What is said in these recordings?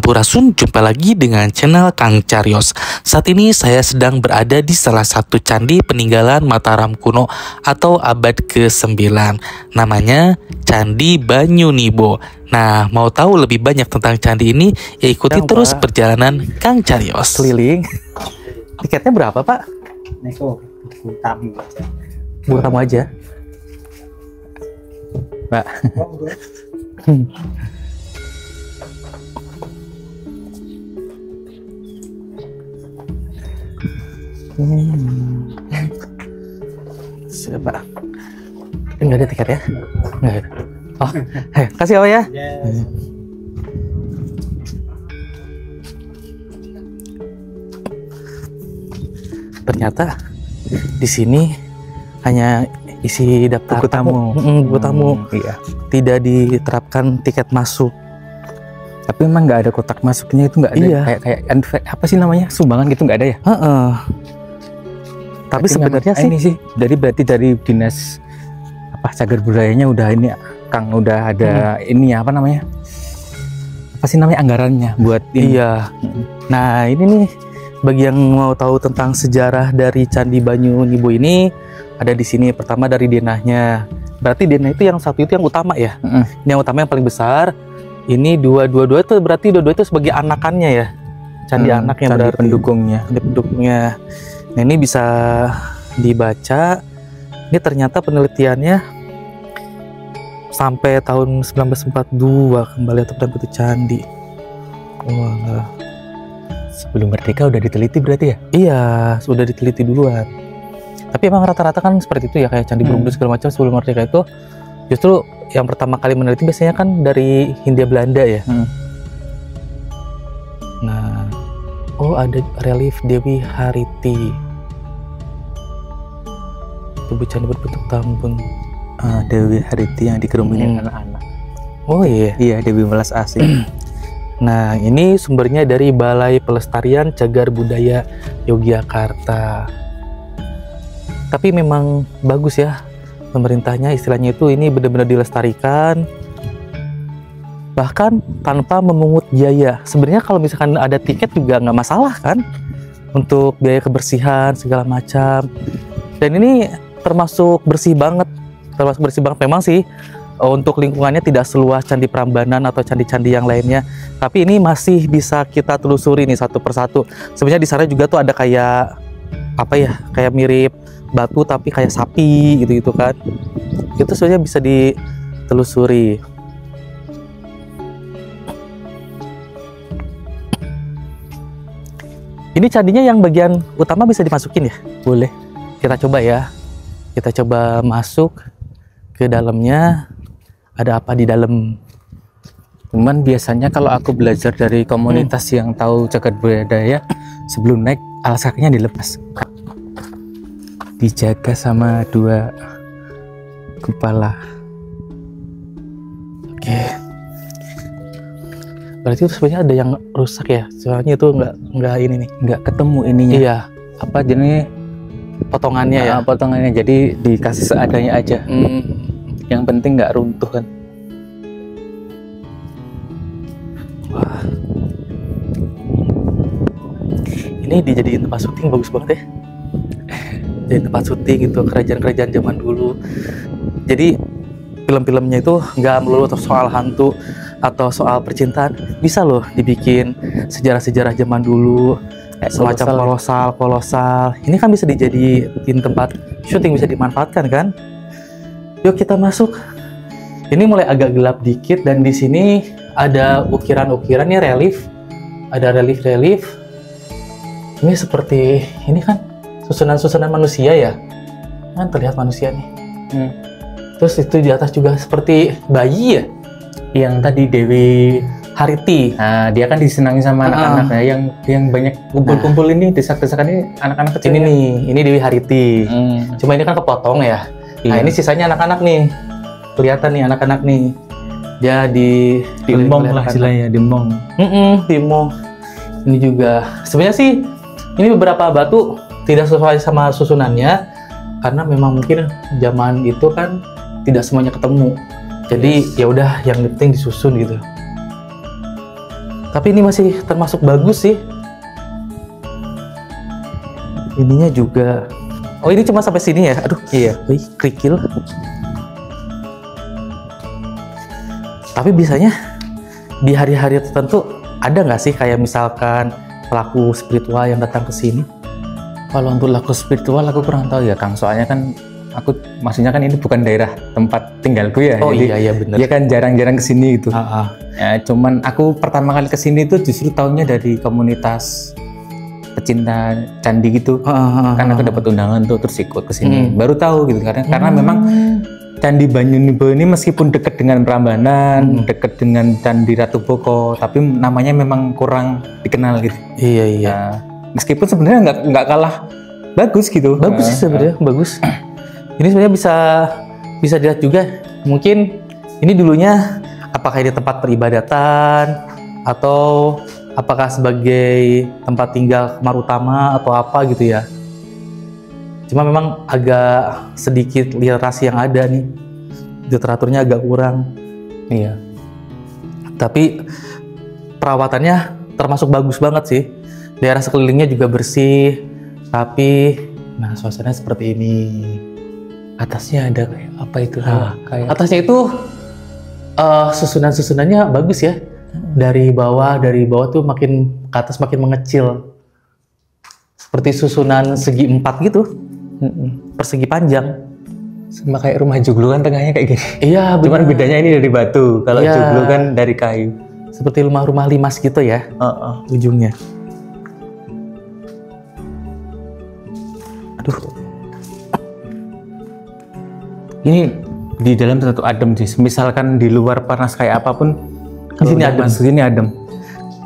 Sampurasun, jumpa lagi dengan channel Kang Cariyos. Saat ini saya sedang berada di salah satu candi peninggalan Mataram kuno atau abad ke-9. Namanya Candi Banyunibo. Nah, mau tahu lebih banyak tentang candi ini, ya ikuti terus perjalanan Kang Cariyos. Keliling. Tiketnya berapa, Pak? Neko tamu aja. Buat tamu aja. Pak. Siapa? Enggak ada tiket ya? Enggak ada. Oh, kasih apa ya? Yes. Ternyata di sini hanya isi daftar Buku tamu. buku tamu. Iya. Tidak diterapkan tiket masuk. Tapi memang nggak ada kotak masuknya, itu nggak ada. Iya. Kayak apa sih namanya, sumbangan gitu nggak ada ya? Heeh. Tapi sebenarnya sih ini sih berarti dari dinas apa cagar budayanya udah ini, Kang, udah ada ini apa namanya? Apa sih namanya, anggarannya buat ini? iya. Nah, ini nih bagi yang mau tahu tentang sejarah dari Candi Banyunibo ini, ada di sini. Pertama dari denahnya. Berarti denah itu yang satu itu yang utama ya. Ini yang utama, yang paling besar. Ini dua itu berarti dua itu sebagai anakannya ya. Candi anak yang candi berarti pendukungnya. Candi pendukungnya. Nah, ini bisa dibaca. Ini ternyata penelitiannya sampai tahun 1942 kembali atau itu candi. Wah, Sebelum merdeka udah diteliti berarti ya? iya, sudah diteliti duluan. Tapi emang rata-rata kan seperti itu ya, kayak Candi Borobudur segala macam sebelum merdeka itu justru yang pertama kali meneliti biasanya kan dari Hindia Belanda ya. Nah, oh ada relief Dewi Hariti. Tubuh candi berbentuk tambun. Dewi Hariti yang dikerumuni anak-anak. Oh iya. Iya, Dewi Welas Asih. Nah, ini sumbernya dari Balai Pelestarian Cagar Budaya Yogyakarta. Tapi memang bagus ya pemerintahnya, istilahnya itu ini benar-benar dilestarikan, bahkan tanpa memungut biaya. Sebenarnya kalau misalkan ada tiket juga nggak masalah kan, untuk biaya kebersihan segala macam. Dan ini termasuk bersih banget, memang sih. Untuk lingkungannya tidak seluas Candi Prambanan atau candi-candi yang lainnya, tapi ini masih bisa kita telusuri nih satu persatu. Sebenarnya di sana juga tuh ada kayak apa ya, kayak mirip batu tapi kayak sapi gitu kan. Itu sebenarnya bisa ditelusuri. Ini candinya yang bagian utama bisa dimasukin ya? Boleh. Kita coba ya. Kita coba masuk ke dalamnya. Ada apa di dalam? Cuman biasanya kalau aku belajar dari komunitas yang tahu cagar budaya, sebelum naik alas kakinya dilepas, dijaga sama dua kepala. Oke. Berarti itu sebenarnya ada yang rusak ya? Soalnya itu nggak ini nih. Nggak ketemu ininya. Iya. Apa jenis Potongannya ya? potongannya, jadi dikasih seadanya aja. Yang penting nggak runtuh kan. Wah. Ini dijadiin tempat syuting, bagus banget ya. Jadi tempat syuting itu kerajaan-kerajaan zaman dulu. Jadi film-filmnya itu nggak melulu soal hantu atau soal percintaan, bisa loh dibikin sejarah-sejarah zaman dulu, semacam kolosal. Ini kan bisa dijadiin tempat syuting, bisa dimanfaatkan kan. Yuk kita masuk. Ini mulai agak gelap dikit dan di sini ada ukiran-ukirannya, relief. Ada relief. Ini seperti ini kan susunan-susunan manusia ya. Kan terlihat manusia nih. Terus itu di atas juga seperti bayi ya. Yang tadi Dewi Hariti. Nah, dia kan disenangi sama anak-anak ya, yang banyak kumpul-kumpul ini, desak-desakan ini anak-anak kecil. Ini nih, ini Dewi Hariti. Cuma ini kan kepotong ya. Nah, ini sisanya anak-anak nih. Kelihatan nih anak-anak nih. Dia diemong lah istilahnya, diemong. Diemong. Ini juga. Sebenarnya sih ini beberapa batu tidak sesuai sama susunannya karena memang mungkin zaman itu kan tidak semuanya ketemu. Jadi ya udah, yang penting disusun gitu. Tapi ini masih termasuk bagus sih. Ininya juga. Oh, ini cuma sampai sini ya? Aduh, Iya. wih, kerikil. Tapi biasanya di hari-hari tertentu ada nggak sih kayak misalkan pelaku spiritual yang datang ke sini? Kalau untuk laku spiritual aku kurang tahu ya Kang, soalnya kan aku maksudnya kan ini bukan daerah tempat tinggalku ya. Oh jadi iya benar. dia kan jarang-jarang kesini gitu. Ah. Ya, cuman aku pertama kali kesini itu justru tahunya dari komunitas pecinta candi gitu. Kan aku dapat undangan tuh terus ikut kesini. Baru tahu gitu karena memang Candi Banyunibo ini meskipun dekat dengan Prambanan, dekat dengan Candi Ratu Boko, tapi namanya memang kurang dikenal gitu. Iya. Nah, meskipun sebenarnya nggak kalah bagus gitu. Bagus sih sebenarnya, bagus. Ini sebenarnya bisa dilihat juga. Mungkin ini dulunya apakah ini tempat peribadatan atau apakah sebagai tempat tinggal kamar utama atau apa gitu ya. Cuma memang agak sedikit literasi yang ada nih, literaturnya agak kurang. Iya. Tapi perawatannya termasuk bagus banget sih. Daerah sekelilingnya juga bersih, tapi nah suasananya seperti ini. Atasnya ada kayak apa itu? Kayak Atasnya itu susunan-susunannya bagus ya. Dari bawah tuh makin ke atas makin mengecil. Seperti susunan segi 4 gitu. Persegi panjang. sama kayak rumah joglo kan tengahnya kayak gini. Iya, Cuman bedanya ini dari batu. Kalau Iya. joglo kan dari kayu. Seperti rumah-rumah limas gitu ya, ujungnya. Aduh, Ini di dalam tentu adem sih. Misalkan di luar panas kayak apapun, Di sini udah adem. masuk sini adem.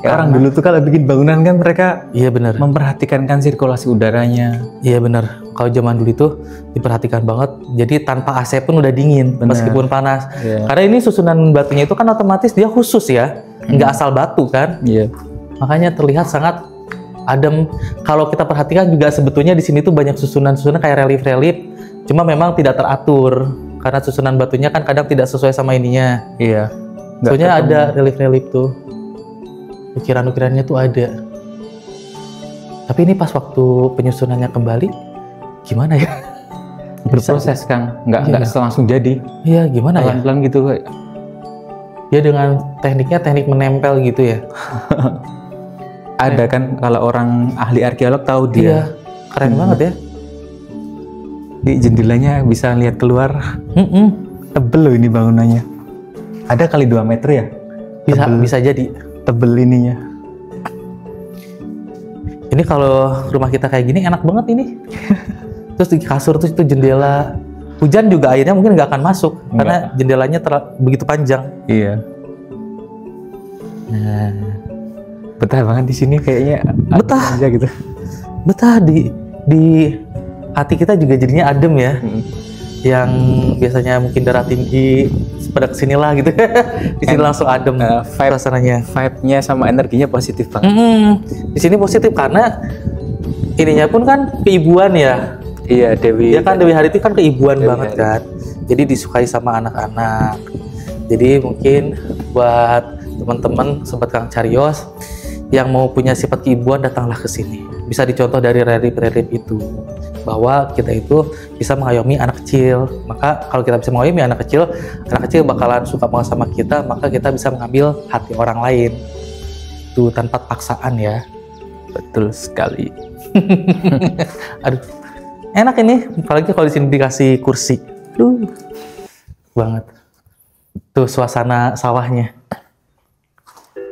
Ya, orang dulu tuh kalau bikin bangunan kan mereka iya benar. memperhatikan kan sirkulasi udaranya. Iya benar. Kalau zaman dulu itu diperhatikan banget. Jadi tanpa AC pun udah dingin, Benar. meskipun panas. Iya. Karena ini susunan batunya itu kan otomatis dia khusus ya, nggak asal batu kan. Iya. Makanya terlihat sangat adem. Kalau kita perhatikan juga sebetulnya di sini tuh banyak susunan-susunan kayak relief-relief. Cuma memang tidak teratur karena susunan batunya kan kadang tidak sesuai sama ininya. Iya. Nggak Soalnya ketemu. ada relief-relief tuh. Ukiran-ukirannya tuh ada. Tapi ini pas waktu penyusunannya kembali, gimana ya? berproses Kang, nggak Iya. langsung jadi. Iya, gimana ya? Pelan-pelan gitu kayak. Dia dengan tekniknya teknik menempel gitu ya. Ada kan kalau orang ahli arkeolog tahu Iya, dia keren banget ya. di jendelanya bisa lihat keluar. Tebel loh ini bangunannya. Ada kali 2 meter ya? Bisa jadi. Tebel ininya. Ini kalau rumah kita kayak gini enak banget ini. Terus di kasur tuh itu jendela. Hujan juga airnya mungkin nggak akan masuk karena jendelanya begitu panjang. Iya. Nah, Betah banget di sini kayaknya. Betah. Adem aja gitu. betah di hati kita juga jadinya adem ya. Yang biasanya mungkin darah tinggi pada kesinilah gitu. Di sini langsung adem suasananya. Vibe-nya sama energinya positif banget. Di sini positif karena ininya pun kan keibuan ya. Iya, Dewi. Ya kan Dewi Hari itu kan keibuan Dewi banget Hari. kan. Jadi disukai sama anak-anak. Jadi mungkin buat teman-teman sobat Kang Carios yang mau punya sifat keibuan, datanglah ke sini. Bisa dicontoh dari relief-relief itu bahwa kita itu bisa mengayomi anak kecil. Maka kalau kita bisa mengayomi anak kecil bakalan suka banget sama kita, maka kita bisa mengambil hati orang lain. Itu tanpa paksaan ya. Betul sekali. Aduh, enak ini, apalagi kalau di sini dikasih kursi. Duh, banget. Tuh suasana sawahnya.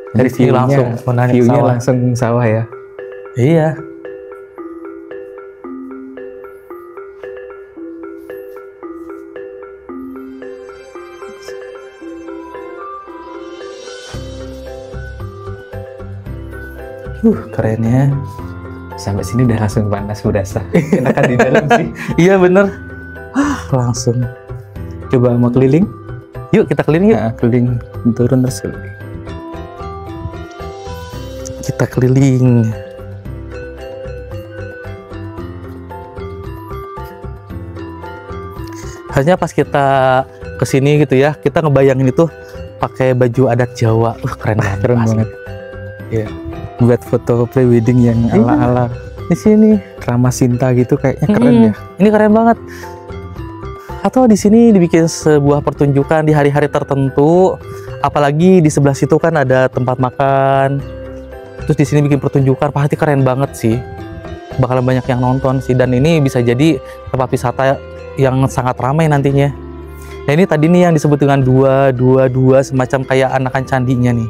Dari sini langsung menanya view-nya sawah. langsung sawah ya. Iya. Kerennya. Sampai sini udah langsung panas berasa. Enakan di dalam sih. Iya bener. Langsung. Coba mau keliling? Yuk kita keliling yuk. Nah, keliling turun terus keliling. Kita keliling. Harusnya pas kita kesini gitu ya, kita ngebayangin itu pakai baju adat Jawa. Keren banget. Keren asli. banget. Iya. Buat foto prewedding yang ala-ala Di sini. Rama Sinta gitu kayaknya keren ya. Ini keren banget. Atau di sini dibikin sebuah pertunjukan di hari-hari tertentu. Apalagi di sebelah situ kan ada tempat makan. Terus di sini bikin pertunjukan, pasti keren banget sih. Bakalan banyak yang nonton sih, dan ini bisa jadi tempat wisata yang sangat ramai nantinya. Nah ini tadi nih yang disebut dengan dua semacam kayak anakan candinya nih,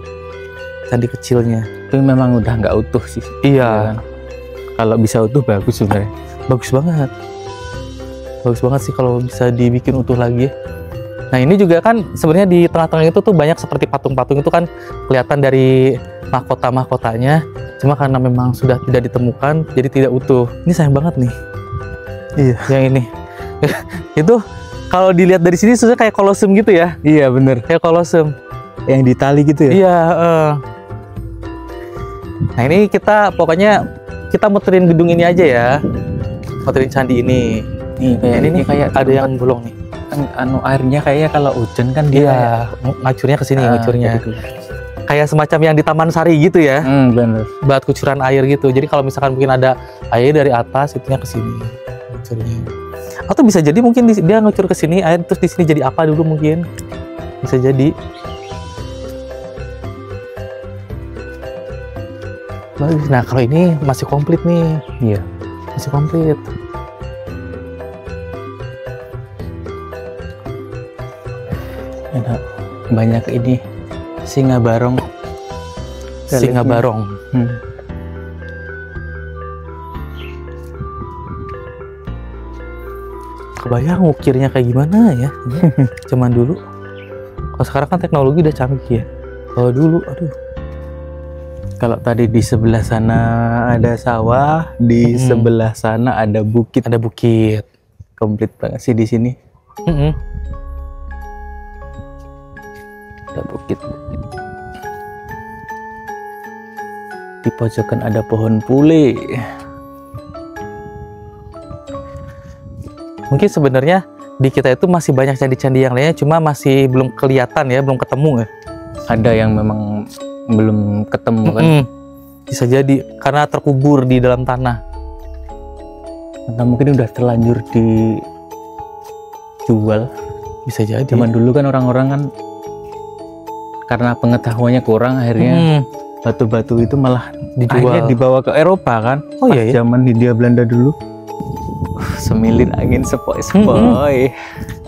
candi kecilnya. Itu memang udah nggak utuh sih. Iya. Kalau bisa utuh bagus sebenarnya. Bagus banget. Bagus banget sih kalau bisa dibikin utuh lagi. Nah ini juga kan sebenarnya di tengah-tengah itu tuh banyak seperti patung-patung itu kan kelihatan dari mahkota-mahkotanya. Cuma karena memang sudah tidak ditemukan, jadi tidak utuh. Ini sayang banget nih. Iya. Yang ini. Itu kalau dilihat dari sini sebenarnya kayak koloseum gitu ya. Iya bener. Kayak koloseum. Yang di tali gitu ya. Iya. Nah ini kita pokoknya kita muterin gedung ini aja ya. Muterin candi ini. Nih kayak ini kayak ada yang bolong nih. Anu airnya kayaknya kalau hujan kan dia ngacurnya ke sini, ngacurnya. Kayak semacam yang di Taman Sari gitu ya. Bener. Buat kucuran air gitu. Jadi kalau misalkan mungkin ada air dari atas, itunya ke sini. Ngacurnya. Atau bisa jadi mungkin dia ngucur ke sini, air terus di sini jadi apa dulu mungkin. Bisa jadi. Bagus. Nah, kalau ini masih komplit nih. Iya. Masih komplit. Ada banyak ini singa barong. Singa barong. Kebayang ukirnya kayak gimana ya? Cuman dulu. Kalau sekarang kan teknologi udah canggih ya. Kalau dulu, aduh. Kalau tadi di sebelah sana ada sawah, di sebelah sana ada bukit. Ada bukit. Komplit banget sih di sini. Ada bukit-bukit. Di pojokan ada pohon pule. Mungkin sebenarnya di kita itu masih banyak candi-candi yang lainnya, cuma masih belum kelihatan ya, belum ketemu ya. Ada yang memang belum ketemu kan? Bisa jadi karena terkubur di dalam tanah. Atau mungkin udah terlanjur dijual. Bisa jadi. Zaman dulu kan orang-orang kan karena pengetahuannya kurang, akhirnya batu-batu itu malah dijual, dibawa ke Eropa kan? Oh iya, iya. Zaman Hindia Belanda dulu. Semilir angin sepoi-sepoi.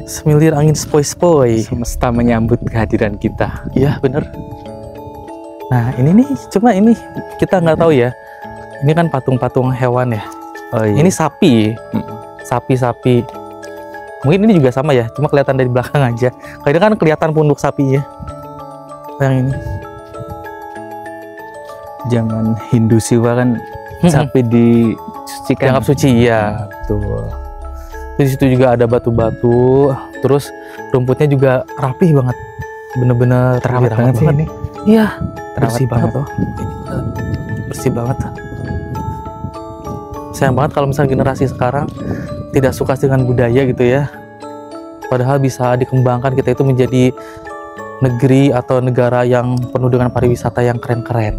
Semilir angin sepoi-sepoi. Semesta menyambut kehadiran kita. Iya bener. Nah ini nih, cuma ini kita nggak tahu ya. Ini kan patung-patung hewan ya. Oh, iya. Ini sapi. Sapi-sapi. Mungkin ini juga sama ya, cuma kelihatan dari belakang aja. Kalau ini kan kelihatan punduk sapinya. Yang ini. Zaman Hindu Siwa kan sapi disucikan. Dianggap suci, ya betul. Di situ juga ada batu-batu, terus rumputnya juga rapih banget, bener-bener terawat banget sih ini. Iya, bersih banget loh. Bersih banget. Sayang banget kalau misalnya generasi sekarang tidak suka dengan budaya gitu ya. Padahal bisa dikembangkan, kita itu menjadi negeri atau negara yang penuh dengan pariwisata yang keren-keren.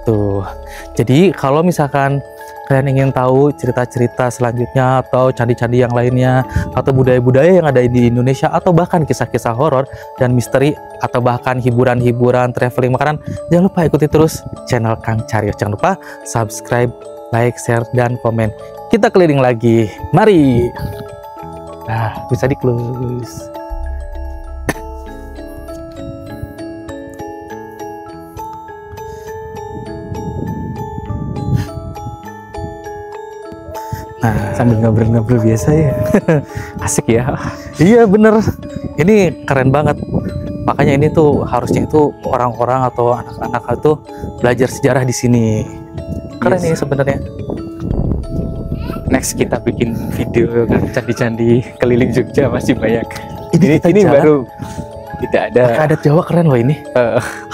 Tuh. Jadi kalau misalkan kalian ingin tahu cerita-cerita selanjutnya atau candi-candi yang lainnya atau budaya-budaya yang ada di Indonesia atau bahkan kisah-kisah horor dan misteri atau bahkan hiburan-hiburan traveling makanan, jangan lupa ikuti terus channel Kang Carios. Jangan lupa subscribe, like, share, dan komen. Kita keliling lagi. Mari. Nah, bisa di-close. Nah, sambil ngobrol-ngobrol biasa ya. Asik ya. Iya bener. Ini keren banget. Makanya ini tuh harusnya itu orang-orang atau anak-anak itu belajar sejarah di sini. Keren ini sebenarnya. Next kita bikin video kan candi-candi keliling Jogja masih banyak. Ini baru tidak ada. Pakai adat Jawa keren loh ini.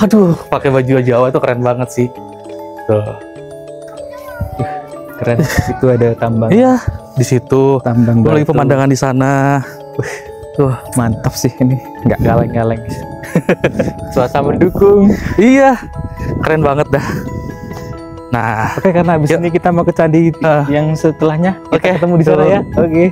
Aduh, pakai baju Jawa tuh keren banget sih. Tuh. Keren. Itu ada tambang. Iya, di situ. Tambang. Lagi pemandangan di sana. Tuh, mantap sih ini. Nggak kaleng-kaleng. Suasana mendukung. Iya. keren banget dah. Nah, Oke, karena habis ini kita mau ke candi yang setelahnya. Kita ketemu di sana ya. Oke.